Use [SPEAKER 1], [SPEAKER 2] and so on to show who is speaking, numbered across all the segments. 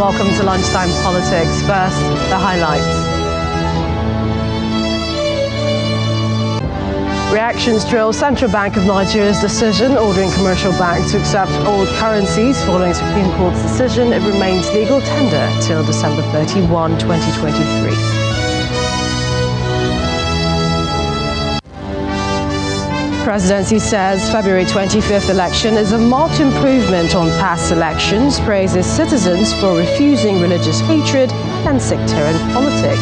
[SPEAKER 1] welcome to Lunchtime Politics. First, the highlights. Reactions trail Central Bank of Nigeria's decision ordering commercial banks to accept old currencies following Supreme Court's decision. It remains legal tender till December 31, 2023. Presidency says February 25th election is a marked improvement on past elections, praises citizens for refusing religious hatred and sectarian politics.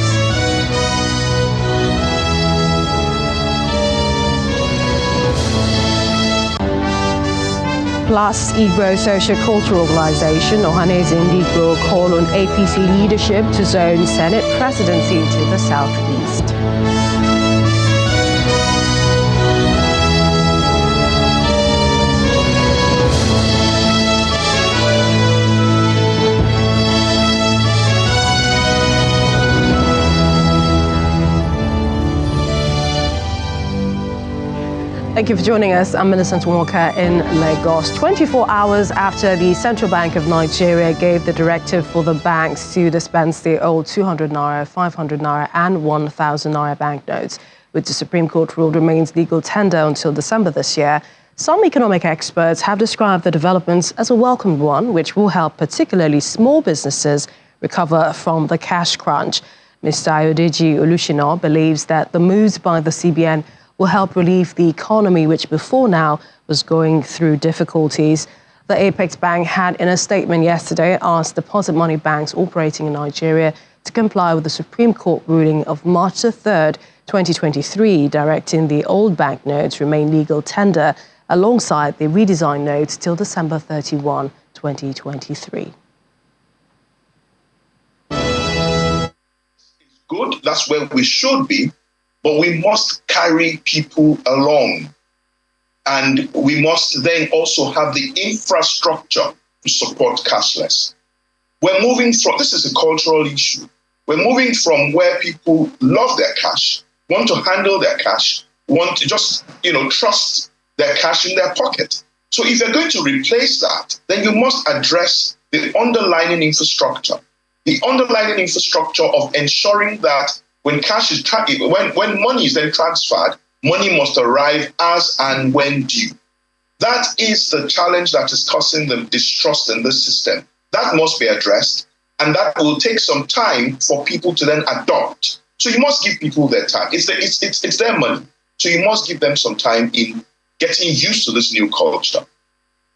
[SPEAKER 1] Plus, Igbo socio-cultural organization Ohaneze Ndigbo call on APC leadership to zone Senate presidency to the southeast. Thank you for joining us. I'm Millicent Walker in Lagos. 24 hours after the Central Bank of Nigeria gave the directive for the banks to dispense the old 200 naira, 500 naira and 1,000 naira banknotes, which the Supreme Court ruled remains legal tender until December this year, some economic experts have described the developments as a welcome one, which will help particularly small businesses recover from the cash crunch. Mr. Ayodeji Olushina believes that the moves by the CBN will help relieve the economy, which before now was going through difficulties. The Apex Bank had, in a statement yesterday, asked deposit money banks operating in Nigeria to comply with the Supreme Court ruling of March 3rd, 2023, directing the old banknotes remain legal tender alongside the redesigned notes till December 31, 2023.
[SPEAKER 2] It's good, that's where we should be. But we must carry people along. And we must then also have the infrastructure to support cashless. We're moving from, this is a cultural issue. We're moving from where people love their cash, want to handle their cash, want to just, trust their cash in their pocket. So if you're going to replace that, then you must address the underlying infrastructure. The underlying infrastructure of ensuring that when cash is when money is then transferred, money must arrive as and when due. That is the challenge that is causing the distrust in the system. That must be addressed, and that will take some time for people to then adopt. So you must give people their time. It's their money, so you must give them some time in getting used to this new culture.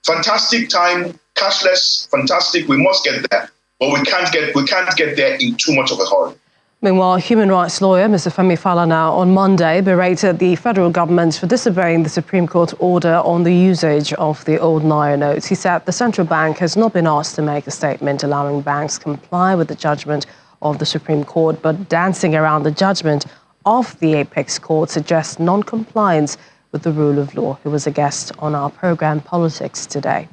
[SPEAKER 2] Fantastic time, cashless, fantastic. We must get there, but we can't get there in too much of a hurry.
[SPEAKER 1] Meanwhile, human rights lawyer Mr. Femi Falana on Monday berated the federal government for disobeying the Supreme Court order on the usage of the old naira notes. He said the central bank has not been asked to make a statement allowing banks to comply with the judgment of the Supreme Court, but dancing around the judgment of the Apex Court suggests non-compliance with the rule of law. He was a guest on our program Politics Today.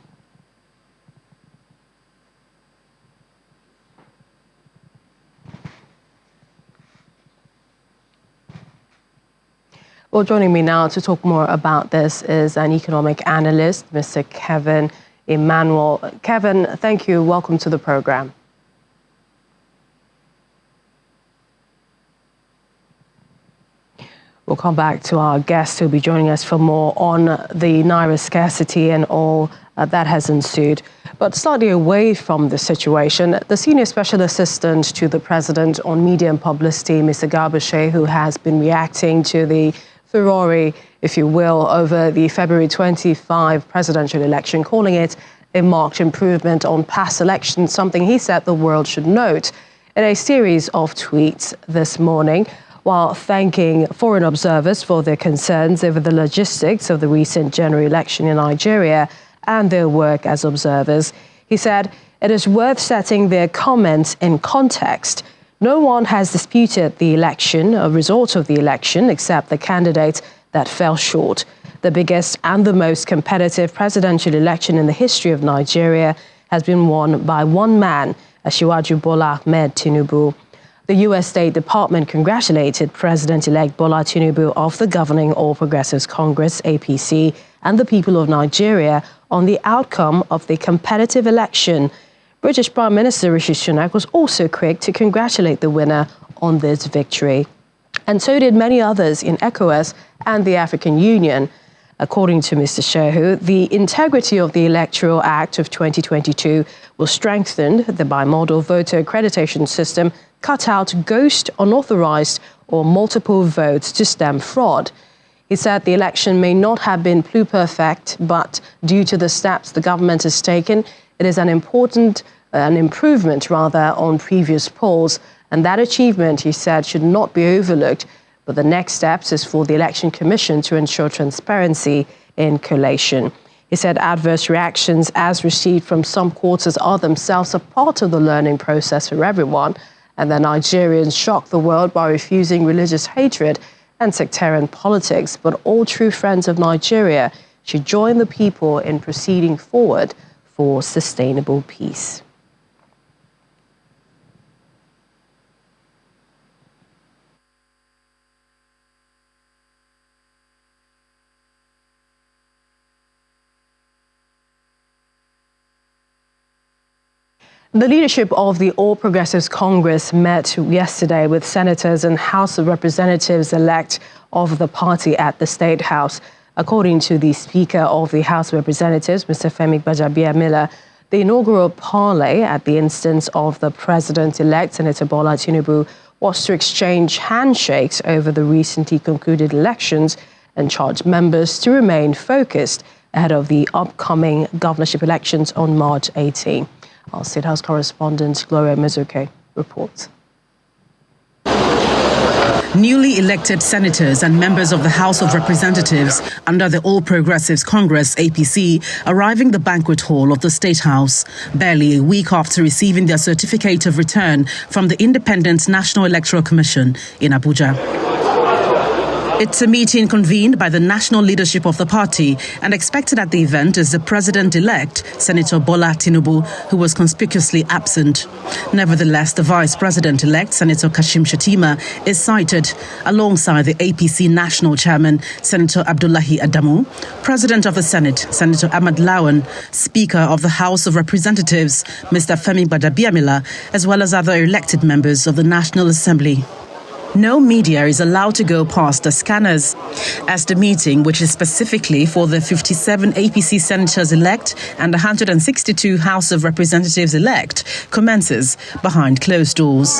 [SPEAKER 1] Well, joining me now to talk more about this is an economic analyst, Mr. Kevin Emmanuel. Kevin, thank you. Welcome to the program. We'll come back to our guest who'll be joining us for more on the naira scarcity and all that has ensued. But slightly away from the situation, the senior special assistant to the president on media and publicity, Mr. Garbashe, who has been reacting to the furore, if you will, over the February 25 presidential election, calling it a marked improvement on past elections, something he said the world should note in a series of tweets this morning, while thanking foreign observers for their concerns over the logistics of the recent general election in Nigeria and their work as observers. He said, "It is worth setting their comments in context. No one has disputed the election, a result of the election, except the candidate that fell short. The biggest and the most competitive presidential election in the history of Nigeria has been won by one man, Asiwaju Bola Ahmed Tinubu." The U.S. State Department congratulated President-elect Bola Tinubu of the governing All Progressives Congress, APC, and the people of Nigeria on the outcome of the competitive election, British Prime Minister Rishi Sunak was also quick to congratulate the winner on this victory. And so did many others in ECOWAS and the African Union. According to Mr. Shehu, the integrity of the Electoral Act of 2022 will strengthen the bimodal voter accreditation system, cut out ghost, unauthorized or multiple votes to stem fraud. He said the election may not have been pluperfect, but due to the steps the government has taken, it is an improvement on previous polls. And that achievement, he said, should not be overlooked. But the next steps is for the Election Commission to ensure transparency in collation. He said adverse reactions as received from some quarters are themselves a part of the learning process for everyone, and that Nigerians shock the world by refusing religious hatred and sectarian politics. But all true friends of Nigeria should join the people in proceeding forward for sustainable peace. The leadership of the All Progressives Congress met yesterday with senators and House of Representatives-elect of the party at the State House. According to the Speaker of the House of Representatives, Mr. Femi Gbajabiamila, the inaugural parley at the instance of the President-elect, Senator Bola Tinubu, was to exchange handshakes over the recently concluded elections and charged members to remain focused ahead of the upcoming governorship elections on March 18. Our State House correspondent Gloria Mizuke reports.
[SPEAKER 3] Newly elected senators and members of the House of Representatives under the All Progressives Congress, APC, arriving the banquet hall of the State House, barely a week after receiving their certificate of return from the Independent National Electoral Commission in Abuja. It's a meeting convened by the national leadership of the party, and expected at the event is the President-elect, Senator Bola Tinubu, who was conspicuously absent. Nevertheless, the Vice President-elect, Senator Kashim Shettima, is cited alongside the APC National Chairman, Senator Abdullahi Adamu, President of the Senate, Senator Ahmad Lawan, Speaker of the House of Representatives, Mr. Femi Gbajabiamila, as well as other elected members of the National Assembly. No media is allowed to go past the scanners, as the meeting, which is specifically for the 57 APC senators-elect and 162 House of Representatives-elect, commences behind closed doors.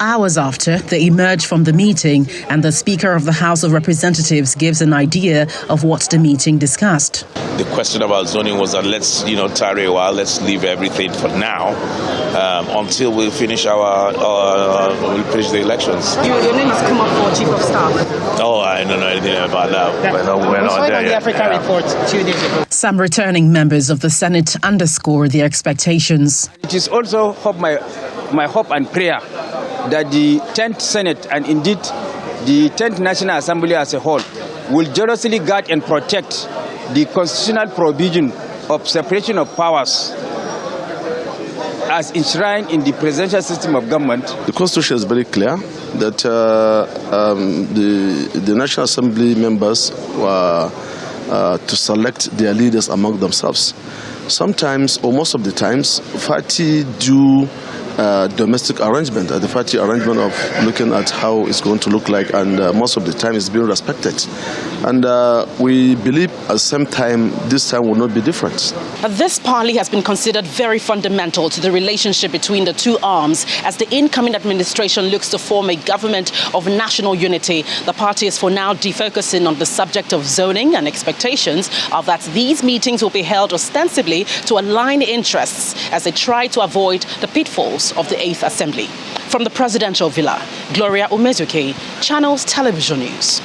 [SPEAKER 3] Hours after, they emerge from the meeting, and the Speaker of the House of Representatives gives an idea of what the meeting discussed.
[SPEAKER 4] The question about zoning was that let's, tarry a while, let's leave everything for now until we finish we finish the elections.
[SPEAKER 5] Your name has come up for Chief of Staff.
[SPEAKER 4] Oh, I don't know anything about that.
[SPEAKER 5] We're not there yet. The Africa report 2 days ago.
[SPEAKER 3] Some returning members of the Senate underscore their expectations.
[SPEAKER 6] It is also my hope and prayer that the 10th Senate and indeed the 10th National Assembly as a whole will jealously guard and protect the constitutional provision of separation of powers as enshrined in the presidential system of government.
[SPEAKER 7] The Constitution is very clear that the National Assembly members were to select their leaders among themselves. Sometimes, or most of the times, party do domestic arrangement, the party arrangement of looking at how it's going to look like, and most of the time it's being respected. And we believe at the same time, this time will not be different.
[SPEAKER 5] This parley has been considered very fundamental to the relationship between the two arms as the incoming administration looks to form a government of national unity. The party is for now defocusing on the subject of zoning, and expectations are that these meetings will be held ostensibly to align interests as they try to avoid the pitfalls of the 8th Assembly. From the Presidential Villa, Gloria Umezuke, Channels Television News.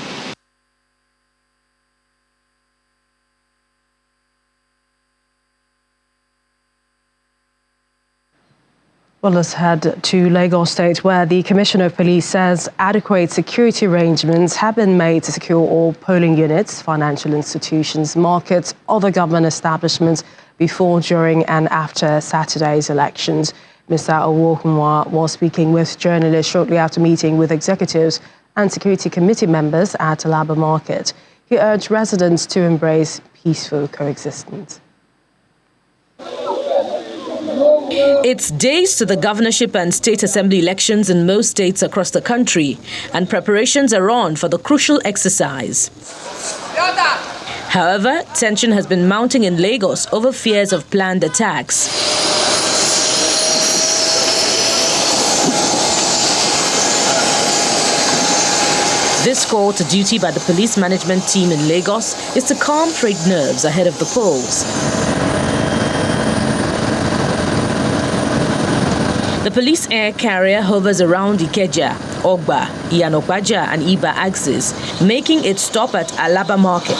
[SPEAKER 1] Well, let's head to Lagos State, where the Commissioner of Police says adequate security arrangements have been made to secure all polling units, financial institutions, markets, other government establishments before, during and after Saturday's elections. Mr. Owohunwa was speaking with journalists shortly after meeting with executives and security committee members at Alaba Market. He urged residents to embrace peaceful coexistence.
[SPEAKER 8] It's days to the governorship and state assembly elections in most states across the country, and preparations are on for the crucial exercise. However, tension has been mounting in Lagos over fears of planned attacks. This call to duty by the police management team in Lagos is to calm frayed nerves ahead of the polls. The police air carrier hovers around Ikeja, Ogba, Iyanokbaja and Iba axis, making its stop at Alaba Market.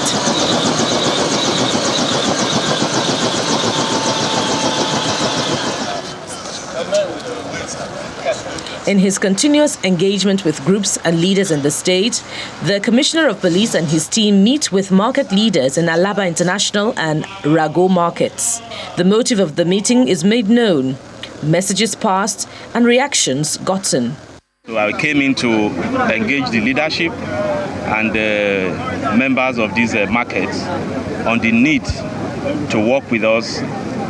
[SPEAKER 8] In his continuous engagement with groups and leaders in the state, the Commissioner of Police and his team meet with market leaders in Alaba International and Rago markets. The motive of the meeting is made known, messages passed and reactions gotten.
[SPEAKER 9] So I came in to engage the leadership and members of these markets on the need to work with us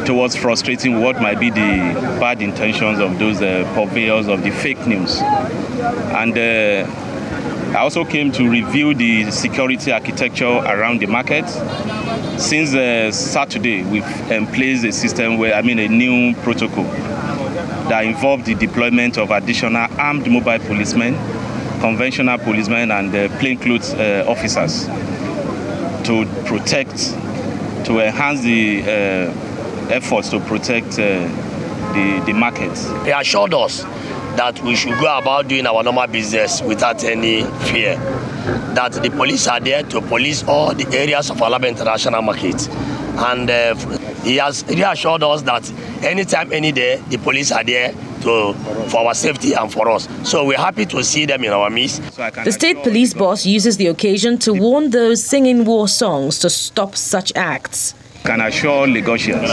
[SPEAKER 9] towards frustrating what might be the bad intentions of those purveyors of the fake news. And I also came to review the security architecture around the market. Since Saturday, we've placed a system a new protocol that involved the deployment of additional armed mobile policemen, conventional policemen, and plainclothes officers to enhance the efforts to protect the markets.
[SPEAKER 10] They assured us that we should go about doing our normal business without any fear, that the police are there to police all the areas of Alaba International Market. And he has reassured us that anytime, any day, the police are there for our safety and for us. So we're happy to see them in our midst.
[SPEAKER 8] The state police boss uses the occasion to warn those singing war songs to stop such acts.
[SPEAKER 9] Can assure Lagosians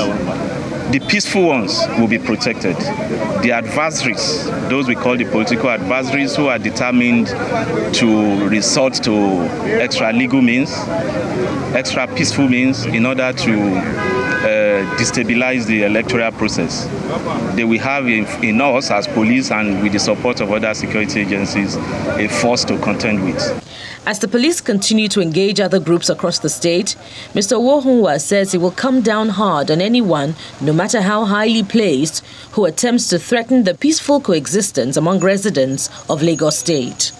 [SPEAKER 9] the peaceful ones will be protected. The adversaries, those we call the political adversaries who are determined to resort to extra legal means, extra peaceful means in order to destabilize the electoral process. They will have in us as police and with the support of other security agencies a force to contend with.
[SPEAKER 8] As the police continue to engage other groups across the state, Mr. Wohunwa says he will come down hard on anyone, no matter how highly placed, who attempts to threaten the peaceful coexistence among residents of Lagos State.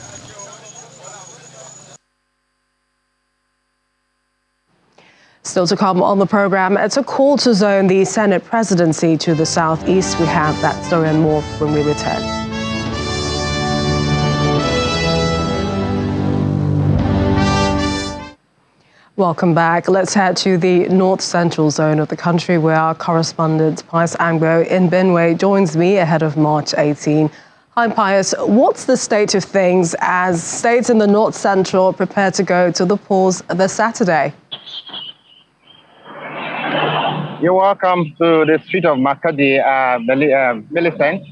[SPEAKER 1] Still to come on the program, it's a call to zone the Senate presidency to the southeast. We have that story and more when we return. Welcome back. Let's head to the north-central zone of the country where our correspondent Pius Angbo in Benue joins me ahead of March 18. Hi Pius, what's the state of things as states in the north-central prepare to go to the polls this Saturday?
[SPEAKER 11] You're welcome to the street of Makadi, Millicent,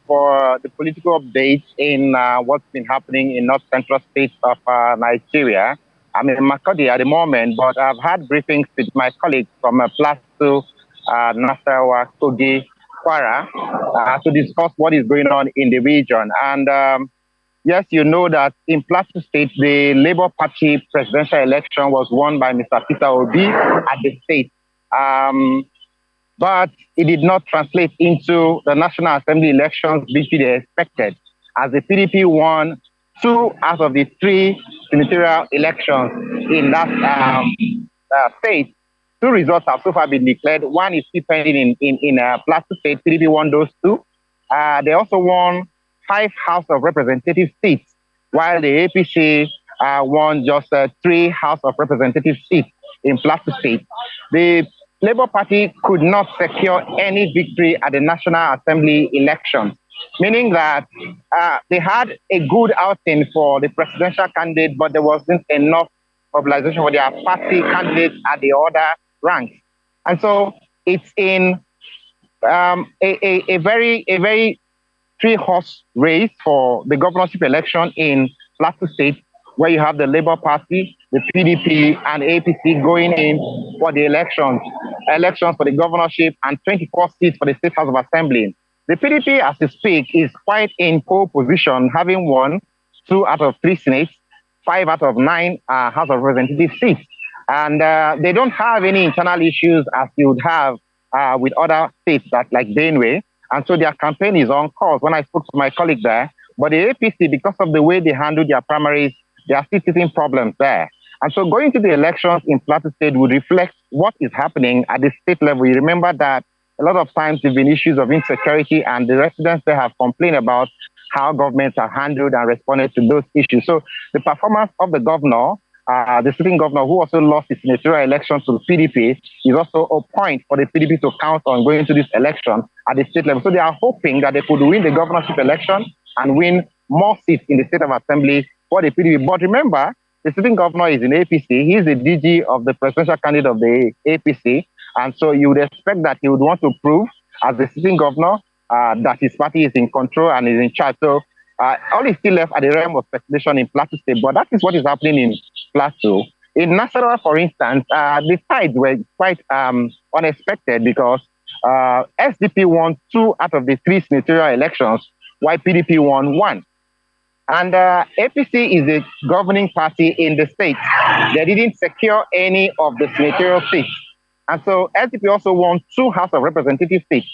[SPEAKER 11] for the political updates in what's been happening in north-central states of Nigeria. I'm in Makadi at the moment, but I've had briefings with my colleagues from Plateau, Nasarawa, Kogi, Kwara, to discuss what is going on in the region. And yes, you know that in Plateau State, the Labour Party presidential election was won by Mr. Peter Obi at the state. But it did not translate into the National Assembly elections which they expected, as the PDP won 2 out of the 3 senatorial elections in that state. 2 results have so far been declared. One is still pending in Plateau State. PDP won those 2. They also won 5 House of Representative seats, while the APC won just 3 House of Representative seats in Plateau State. The Labour Party could not secure any victory at the National Assembly elections, meaning that they had a good outing for the presidential candidate, but there wasn't enough mobilization for their party candidates at the other ranks. And so it's in a very 3-horse race for the governorship election in Plateau State, where you have the Labour Party, the PDP, and APC going in for the elections for the governorship and 24 seats for the State House of Assembly. The PDP, as we speak, is quite in pole position, having won 2 out of 3 Senates, 5 out of 9 House of Representative seats. And they don't have any internal issues as you would have with other states like Benue. And so their campaign is on course when I spoke to my colleague there. But the APC, because of the way they handle their primaries, they are still facing problems there. And so going to the elections in Plateau State would reflect what is happening at the state level. You remember that a lot of times there have been issues of insecurity, and the residents there have complained about how governments have handled and responded to those issues. So the performance of the governor, the sitting governor, who also lost his senatorial election to the PDP, is also a point for the PDP to count on going into this election at the state level. So they are hoping that they could win the governorship election and win more seats in the State of Assembly for the PDP. But remember, the sitting governor is in APC. He is the DG of the presidential candidate of the APC. And so you would expect that he would want to prove, as the sitting governor, that his party is in control and is in charge. So all is still left at the realm of speculation in Plateau State. But that is what is happening in Plateau. In Nasarawa, for instance, the sides were quite unexpected because SDP won 2 out of the 3 senatorial elections, while PDP won 1. And APC is the governing party in the state. They didn't secure any of the senatorial seats. And so SDP also won 2 House of Representative seats.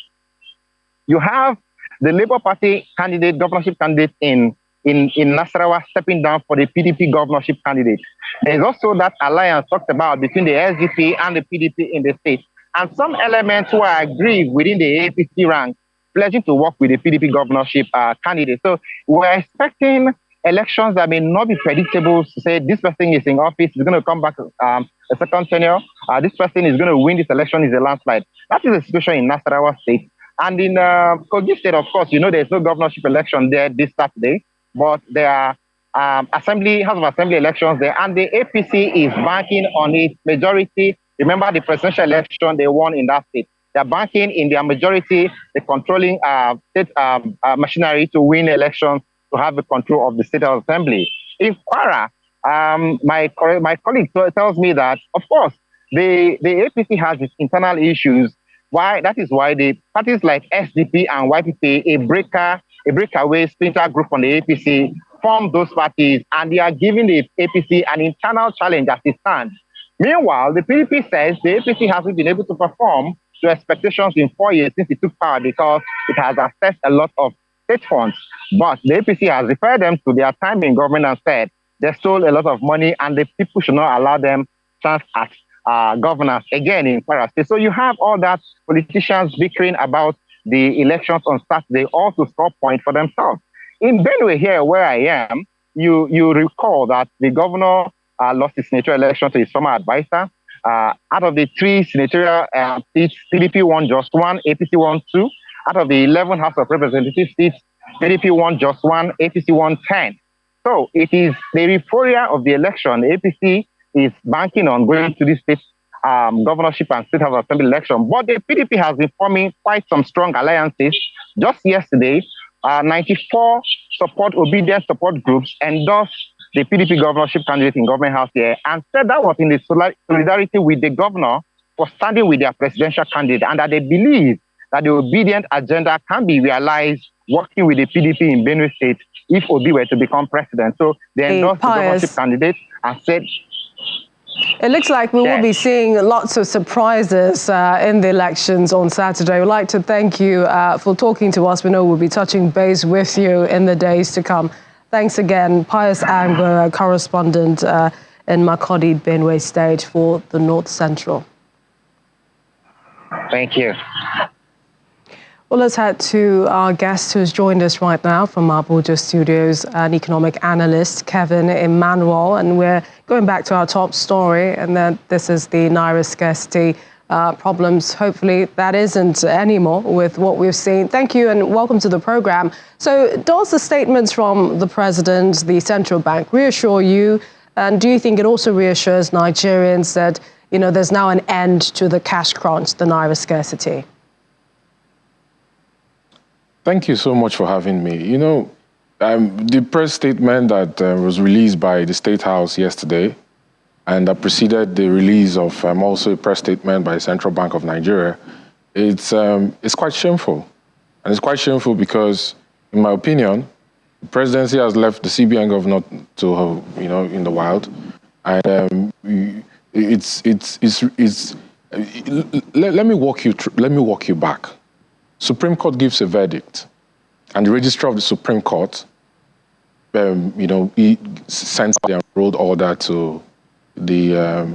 [SPEAKER 11] You have the Labour Party candidate, governorship candidate in Nasarawa stepping down for the PDP governorship candidate. There's also that alliance talked about between the SDP and the PDP in the state. And some elements were agreed within the APC rank, pledging to work with the PDP governorship candidate. So we're expecting elections that may not be predictable to say this person is in office, is going to come back a second tenure, this person is going to win this election, is a landslide. That is the situation in Nasarawa State. And in Kogi State, of course, there's no governorship election there this Saturday, but there are House of Assembly elections there, and the APC is banking on its majority. Remember the presidential election they won in that state. They're banking in their majority, the controlling state machinery to win elections, to have the control of the State Assembly. In Kwara, my colleague tells me that, of course, the APC has its internal issues. That is why the parties like SDP and YPP, a breakaway splinter group on the APC, formed those parties, and they are giving the APC an internal challenge as it stands. Meanwhile, the PDP says the APC hasn't been able to perform to expectations in 4 years since it took power because it has accessed a lot of state funds. But the APC has referred them to their time in government and said they stole a lot of money and the people should not allow them chance at governance again in Kwara State. So you have all that politicians bickering about the elections on Saturday, all to score point for themselves. In Benue here, where I am, you recall that the governor lost his senatorial election to his former advisor. Out of the 3 senatorial seats, PDP won just 1, APC won 2. Out of the 11 House of Representative seats, PDP won just 1, APC won 10. So it is the euphoria of the election. The APC is banking on going to the state governorship and State House of Assembly election. But the PDP has been forming quite some strong alliances. Just yesterday, 94 obedient support groups endorsed the PDP governorship candidate in Government House here and said that was in the solidarity with the governor for standing with their presidential candidate, and that they believe that the obedient agenda can be realized working with the PDP in Benue State if Obi were to become president. So they endorsed the governorship candidate and said...
[SPEAKER 1] It looks like we will be seeing lots of surprises in the elections on Saturday. We'd like to thank you for talking to us. We know we'll be touching base with you in the days to come. Thanks again, Pius Angbo, correspondent in Makurdi, Benue State for the North Central.
[SPEAKER 11] Thank you.
[SPEAKER 1] Well, let's head to our guest who's joined us right now from Abuja studios, an economic analyst, Kevin Emmanuel. And we're going back to our top story, and then this is the naira scarcity problems. Hopefully that isn't anymore with what we've seen. Thank you and welcome to the program. So does the statements from the president, the central bank, reassure you? And do you think it also reassures Nigerians that, there's now an end to the cash crunch, the naira scarcity?
[SPEAKER 12] Thank you so much for having me. The press statement that was released by the State House yesterday and that preceded the release of also a press statement by the Central Bank of Nigeria, it's quite shameful. And it's quite shameful because, in my opinion, the presidency has left the CBN governor to, in the wild. And let me walk you back. Supreme Court gives a verdict, and the registrar of the Supreme Court, he sends the enrolled order to the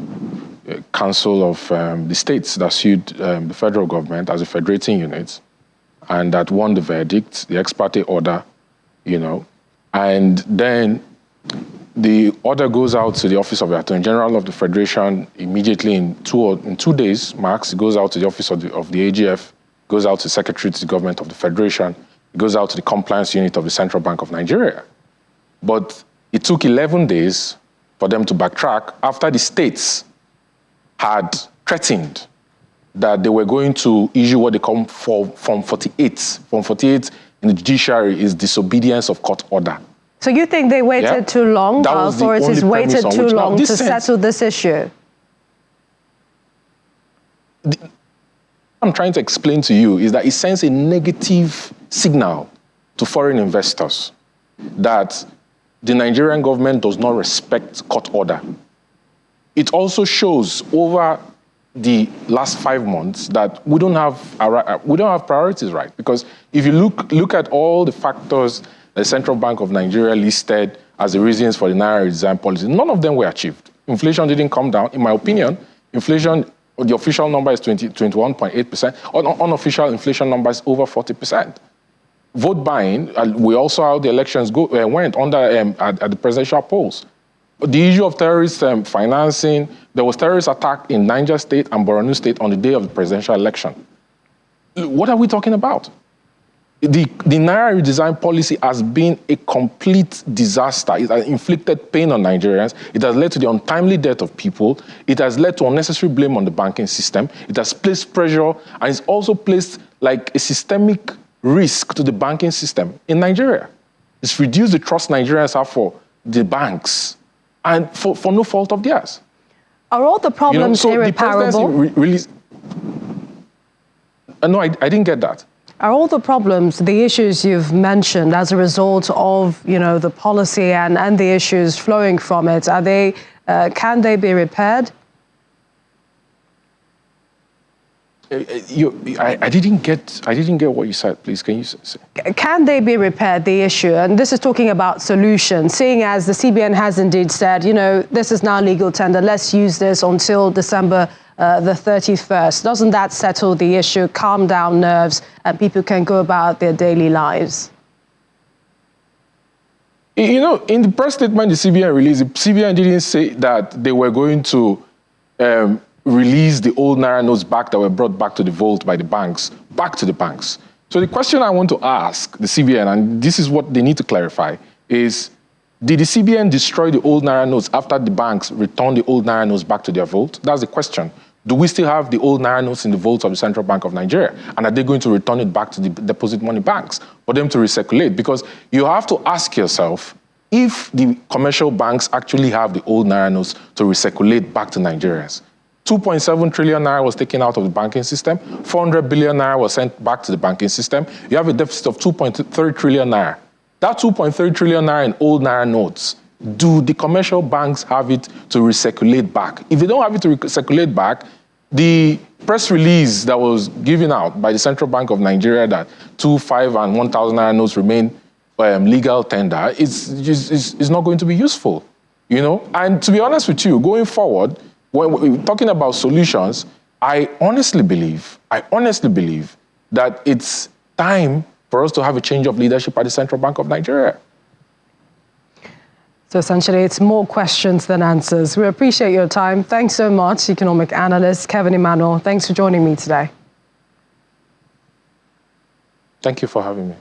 [SPEAKER 12] Council of the states that sued the federal government as a federating unit, and that won the verdict, the ex parte order, and then the order goes out to the Office of the Attorney General of the Federation immediately in 2 days, max. It goes out to the Office of the AGF, goes out to the Secretary to the Government of the Federation, it goes out to the Compliance Unit of the Central Bank of Nigeria. But it took 11 days for them to backtrack after the states had threatened that they were going to issue what they call Form 48. Form 48 in the judiciary is disobedience of court order.
[SPEAKER 1] So you think they waited too long? The authorities waited too long to settle this issue?
[SPEAKER 12] What I'm trying to explain to you is that it sends a negative signal to foreign investors that the Nigerian government does not respect court order. It also shows over the last 5 months that we don't have priorities right. Because if you look at all the factors the Central Bank of Nigeria listed as the reasons for the naira redesign policy, none of them were achieved. Inflation didn't come down. In my opinion, inflation, the official number is 21.8%. Unofficial inflation number is over 40%. Vote buying, we also how the elections went under at the presidential polls. The issue of terrorist financing, there was terrorist attack in Niger State and Borno State on the day of the presidential election. What are we talking about? The naira redesign policy has been a complete disaster. It has inflicted pain on Nigerians. It has led to the untimely death of people. It has led to unnecessary blame on the banking system. It has placed pressure, and it's also placed like a systemic risk to the banking system in Nigeria. It's reduced the trust Nigerians have for the banks, and for no fault of theirs.
[SPEAKER 1] Are all the problems irreparable?
[SPEAKER 12] No, I didn't get that.
[SPEAKER 1] Are all the problems, the issues you've mentioned as a result of, the policy and the issues flowing from it, can they be repaired?
[SPEAKER 12] I didn't get what you said. Please, can you say?
[SPEAKER 1] Can they be repaired, the issue? And this is talking about solutions, seeing as the CBN has indeed said, this is now legal tender, let's use this until December the 31st. Doesn't that settle the issue, calm down nerves, and people can go about their daily lives?
[SPEAKER 12] In the press statement the CBN released, the CBN didn't say that they were going to release the old naira notes back that were brought back to the vault by the banks, back to the banks. So the question I want to ask the CBN, and this is what they need to clarify, is did the CBN destroy the old naira notes after the banks returned the old naira notes back to their vault? That's the question. Do we still have the old naira notes in the vaults of the Central Bank of Nigeria? And are they going to return it back to the deposit money banks for them to recirculate? Because you have to ask yourself if the commercial banks actually have the old naira notes to recirculate back to Nigerians. 2.7 trillion naira was taken out of the banking system. 400 billion naira was sent back to the banking system. You have a deficit of 2.3 trillion naira. That 2.3 trillion naira in old naira notes, do the commercial banks have it to recirculate back? If they don't have it to recirculate back, the press release that was given out by the Central Bank of Nigeria that 2, 5, and 1,000 naira notes remain legal tender is not going to be useful, And to be honest with you, going forward, when we're talking about solutions, I honestly believe that it's time for us to have a change of leadership at the Central Bank of Nigeria.
[SPEAKER 1] So essentially, it's more questions than answers. We appreciate your time. Thanks so much, economic analyst Kevin Emmanuel. Thanks for joining me today.
[SPEAKER 12] Thank you for having me.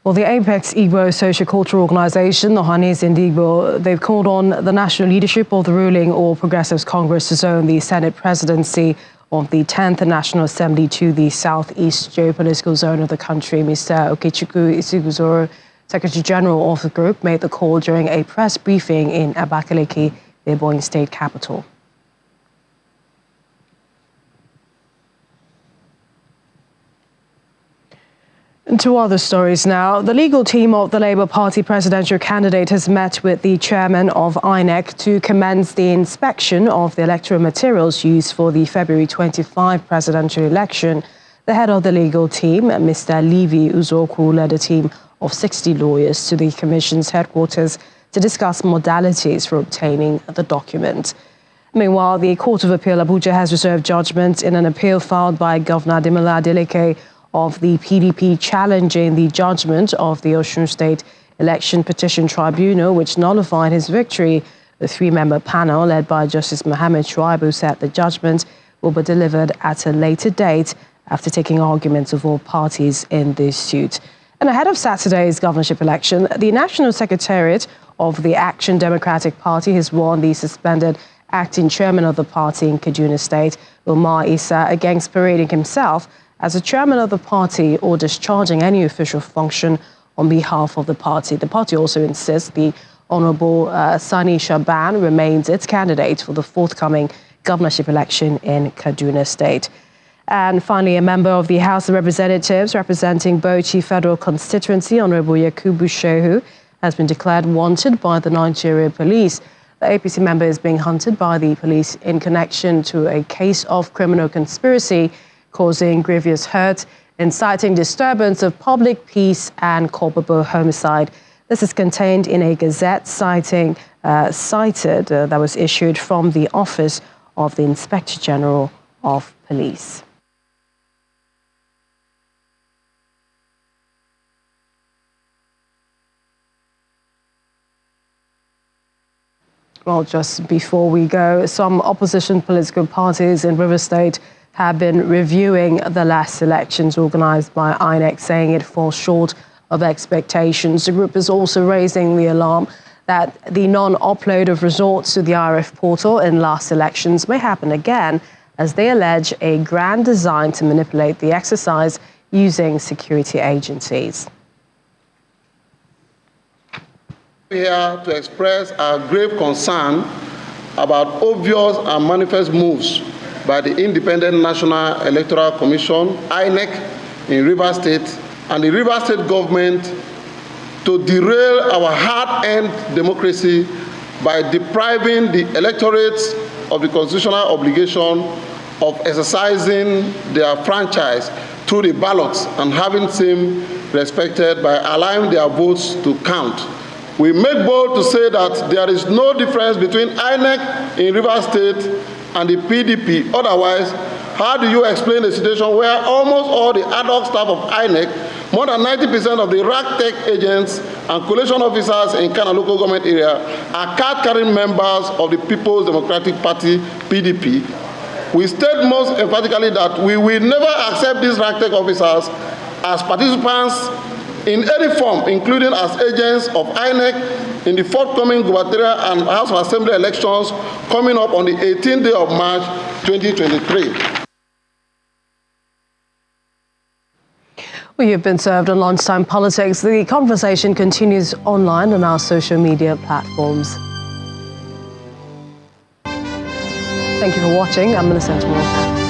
[SPEAKER 1] Well, the Apex Igbo Sociocultural Organization, the Ohanese Igbo, they've called on the national leadership of the ruling All Progressives Congress to zone the Senate presidency of the 10th National Assembly to the southeast geopolitical zone of the country. Mr. Okechukwu Isiguzoro, Secretary General of the group, made the call during a press briefing in Abakaliki, the Ebonyi state capital. And to other stories now. The legal team of the Labour Party presidential candidate has met with the chairman of INEC to commence the inspection of the electoral materials used for the February 25 presidential election. The head of the legal team, Mr. Levi Uzoku, led a team of 60 lawyers to the Commission's headquarters to discuss modalities for obtaining the document. Meanwhile, the Court of Appeal Abuja has reserved judgment in an appeal filed by Governor Ademola Adeleke of the PDP challenging the judgment of the Osun State Election Petition Tribunal, which nullified his victory. The three-member panel, led by Justice Mohammed Shuaibu, said the judgment will be delivered at a later date after taking arguments of all parties in this suit. And ahead of Saturday's governorship election, the National Secretariat of the Action Democratic Party has warned the suspended acting chairman of the party in Kaduna State, Umar Issa, against parading himself as a chairman of the party or discharging any official function on behalf of the party. The party also insists the Honorable Sani Shaban remains its candidate for the forthcoming governorship election in Kaduna State. And finally, a member of the House of Representatives representing Bauchi Federal Constituency, Honorable Yakubu Shehu, has been declared wanted by the Nigeria police. The APC member is being hunted by the police in connection to a case of criminal conspiracy causing grievous hurt, inciting disturbance of public peace and culpable homicide. This is contained in a Gazette cited that was issued from the Office of the Inspector General of Police. Well, just before we go, some opposition political parties in Rivers State have been reviewing the last elections organized by INEC, saying it falls short of expectations. The group is also raising the alarm that the non-upload of results to the IRF portal in last elections may happen again, as they allege a grand design to manipulate the exercise using security agencies.
[SPEAKER 13] We're here to express our grave concern about obvious and manifest moves by the Independent National Electoral Commission, INEC, in Rivers State, and the Rivers State government to derail our hard-earned democracy by depriving the electorates of the constitutional obligation of exercising their franchise through the ballots and having same respected by allowing their votes to count. We make bold to say that there is no difference between INEC in Rivers State and the PDP. Otherwise, how do you explain a situation where almost all the ad hoc staff of INEC, more than 90% of the RAC-Tech agents and collation officers in Kana local government area are card-carrying members of the People's Democratic Party, PDP? We state most emphatically that we will never accept these RAC-Tech officers as participants in any form, including as agents of INEC in the forthcoming gubernatorial and House of Assembly elections coming up on the 18th day of March 2023.
[SPEAKER 1] Well, you've been served on Lunchtime Politics. The conversation continues online on our social media platforms. Thank you for watching. I'm Melissa Morgan.